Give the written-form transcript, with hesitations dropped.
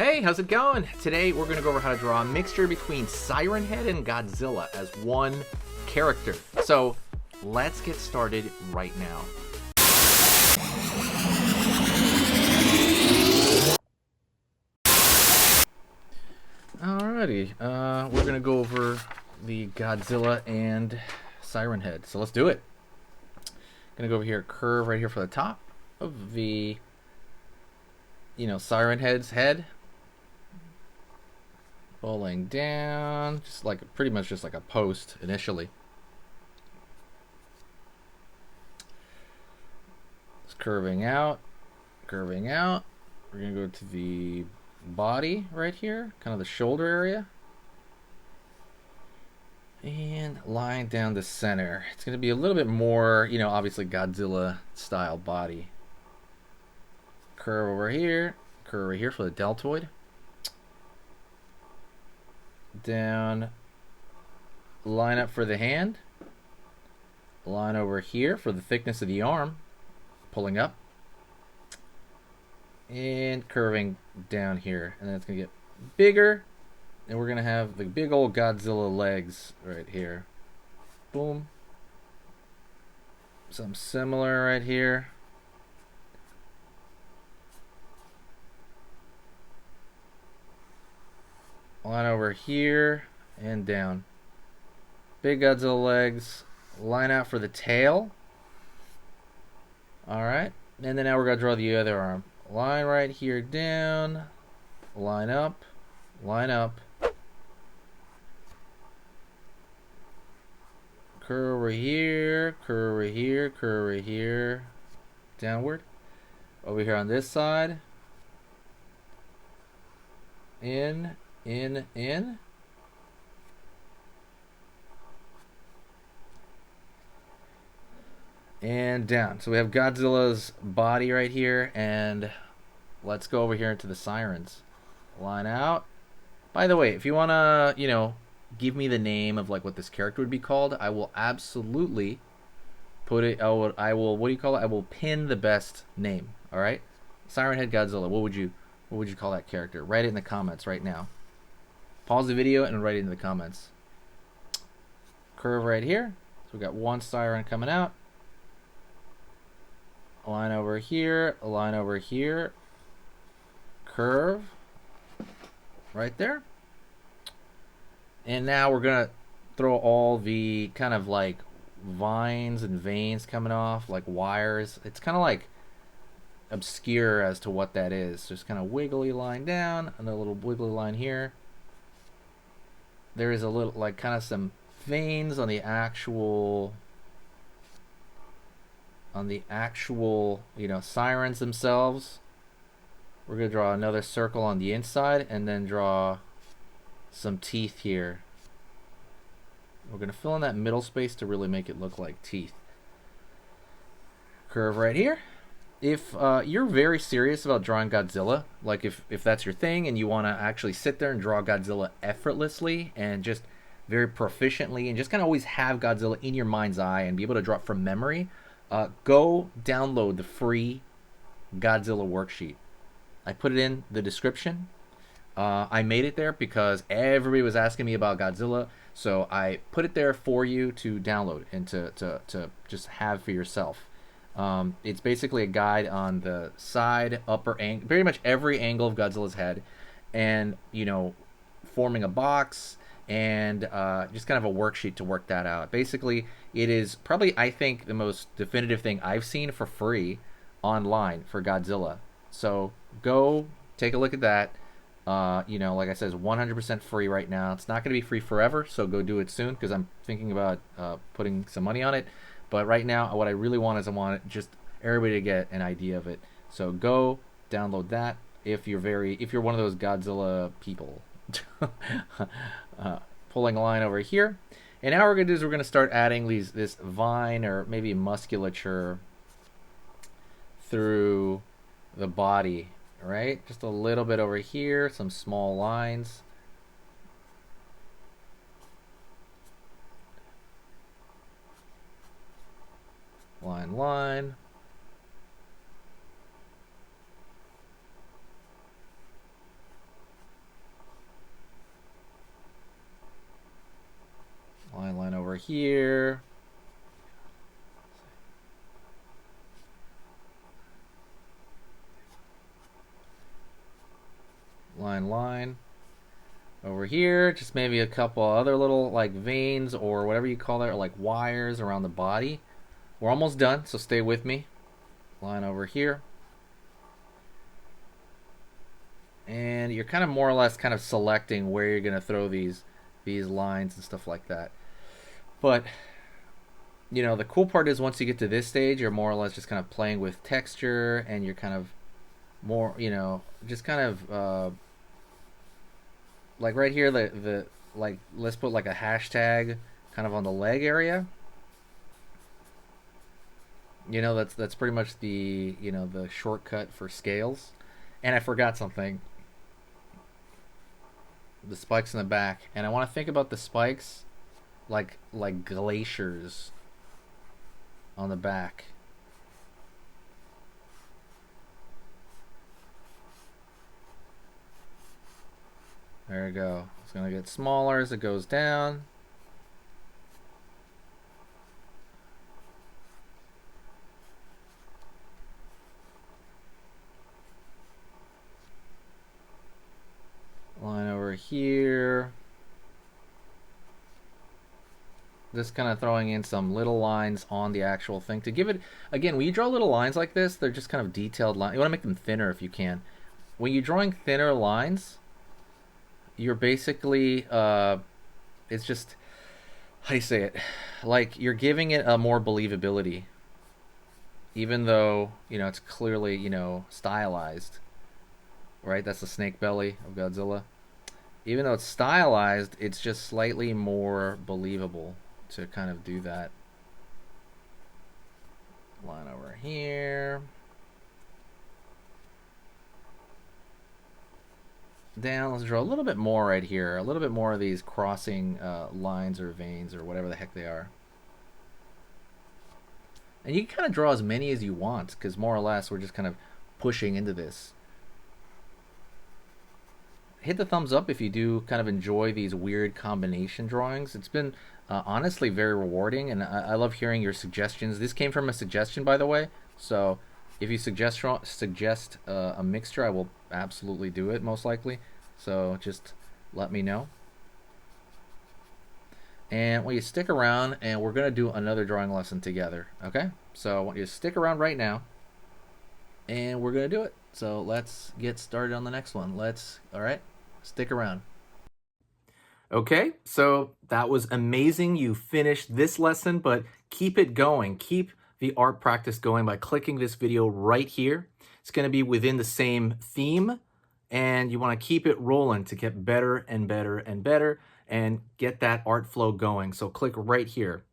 Hey, how's it going? Today we're going to go over how to draw a mixture between Siren Head and Godzilla as one character. So let's get started right now. Alrighty, we're going to go over the Godzilla and Siren Head. So let's do it. Going to go over here, curve right here for the top of the, Siren Head's head. Rolling down, just like pretty much just like a post initially. It's curving out, curving out. We're gonna go to the body right here, kind of the shoulder area, and line down the center. It's gonna be a little bit more, obviously Godzilla style body. Curve over here for the deltoid. Down, line up for the hand, line over here for the thickness of the arm, pulling up, and curving down here. And then it's going to get bigger, and we're going to have the big old Godzilla legs right here. Boom. Something similar right here. Line over here and down. Big Godzilla legs. Line out for the tail. Alright. And then now we're going to draw the other arm. Line right here down. Line up. Line up. Curve over here. Curve over here. Curve over here. Downward. Over here on this side. In. In, and down. So we have Godzilla's body right here, and let's go over here into the sirens. Line out. By the way, if you want to, give me the name of like what this character would be called, I will absolutely put it, I will what do you call it? I will pin the best name, all right? Siren Head Godzilla. What would you call that character? Write it in the comments right now. Pause the video and write it in the comments. Curve right here. So we got one siren coming out. A line over here. A line over here. Curve. Right there. And now we're going to throw all the kind of like vines and veins coming off, like wires. It's kind of like obscure as to what that is. Just kind of wiggly line down and a little wiggly line here. There is a little, like, kind of some veins on the actual, sirens themselves. We're going to draw another circle on the inside and then draw some teeth here. We're going to fill in that middle space to really make it look like teeth. Curve right here. If you're very serious about drawing Godzilla, like if that's your thing and you want to actually sit there and draw Godzilla effortlessly and just very proficiently and just kind of always have Godzilla in your mind's eye and be able to draw it from memory, go download the free Godzilla Worksheet. I put it in the description. I made it there because everybody was asking me about Godzilla, so I put it there for you to download and to just have for yourself. It's basically a guide on the side, upper angle, pretty much every angle of Godzilla's head, and forming a box and just kind of a worksheet to work that out. Basically, it is probably, I think, the most definitive thing I've seen for free online for Godzilla. So go take a look at that. Like I said, it's 100% free right now. It's not going to be free forever, so go do it soon because I'm thinking about putting some money on it. But right now, what I really want is I want just everybody to get an idea of it. So go download that if you're one of those Godzilla people. Pulling a line over here. And now what we're going to do is we're going to start adding this vine or maybe musculature through the body, right? Just a little bit over here, some small lines. Line. here. Line. Over here, just maybe a couple other little like veins or whatever you call it, or like wires around the body. We're almost done, so stay with me. Line over here. And you're kind of more or less kind of selecting where you're going to throw these lines and stuff like that. But, you know, the cool part is once you get to this stage, you're more or less just kind of playing with texture, and you're kind of more, you know, just kind of like right here, the like, let's put like a hashtag kind of on the leg area. You know, that's pretty much the, you know, the shortcut for scales. And I forgot something. The spikes in the back, and I want to think about the spikes like glaciers on the back. There we go. It's gonna get smaller as it goes down. Line over here. Just kind of throwing in some little lines on the actual thing to give it, again, when you draw little lines like this, they're just kind of detailed lines. You want to make them thinner if you can. When you're drawing thinner lines, you're basically, it's just, how do you say it? Like, you're giving it a more believability. Even though, you know, it's clearly, you know, stylized. Right? That's the snake belly of Godzilla. Even though it's stylized, it's just slightly more believable to kind of do that. Line over here. Down, let's draw a little bit more right here. A little bit more of these crossing lines or veins or whatever the heck they are. And you can kind of draw as many as you want, because more or less we're just kind of pushing into this. Hit the thumbs up if you do kind of enjoy these weird combination drawings. It's been honestly very rewarding, and I love hearing your suggestions. This came from a suggestion, by the way, so if you suggest a mixture, I will absolutely do it, most likely. So just let me know. And I want you to stick around, and we're going to do another drawing lesson together, okay? So I want you to stick around right now, and we're going to do it. So let's get started on the next one. All right, stick around. Okay, so that was amazing. You finished this lesson, but keep it going. Keep the art practice going by clicking this video right here. It's going to be within the same theme, and you want to keep it rolling to get better and better and better and get that art flow going. So click right here.